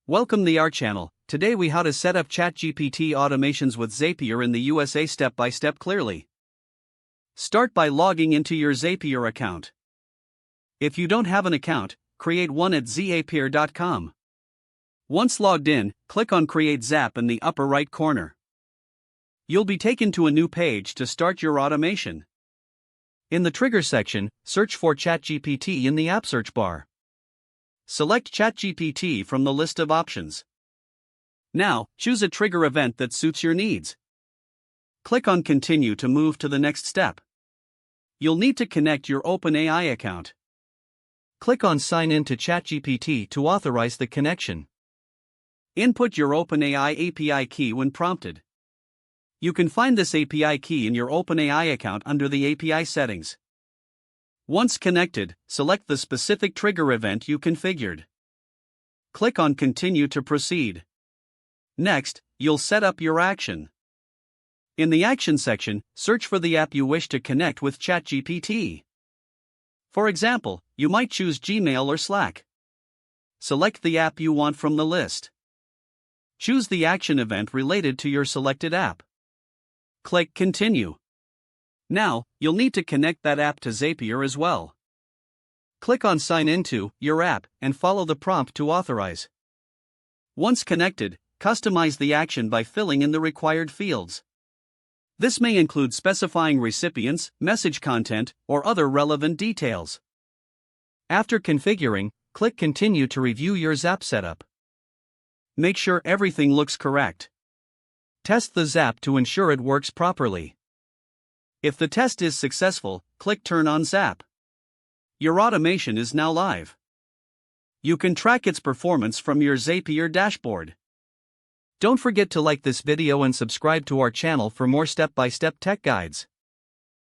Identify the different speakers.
Speaker 1: Welcome to our channel. Today we how to set up ChatGPT automations with Zapier in the USA step by step clearly. Start by logging into your Zapier account. If you don't have an account, create one at zapier.com. Once logged in, click on Create Zap in the upper right corner. You'll be taken to a new page to start your automation. In the Trigger section, search for ChatGPT in the app search bar. Select ChatGPT from the list of options. Now, choose a trigger event that suits your needs. Click on Continue to move to the next step. You'll need to connect your OpenAI account. Click on Sign in to ChatGPT to authorize the connection. Input your OpenAI API key when prompted. You can find this API key in your OpenAI account under the API settings. Once connected, select the specific trigger event you configured. Click on Continue to proceed. Next, you'll set up your action. In the Action section, search for the app you wish to connect with ChatGPT. For example, you might choose Gmail or Slack. Select the app you want from the list. Choose the action event related to your selected app. Click Continue. Now, you'll need to connect that app to Zapier as well. Click on Sign into your app and follow the prompt to authorize. Once connected, customize the action by filling in the required fields. This may include specifying recipients, message content, or other relevant details. After configuring, click Continue to review your Zap setup. Make sure everything looks correct. Test the Zap to ensure it works properly. If the test is successful, click Turn on Zap. Your automation is now live. You can track its performance from your Zapier dashboard. Don't forget to like this video and subscribe to our channel for more step-by-step tech guides.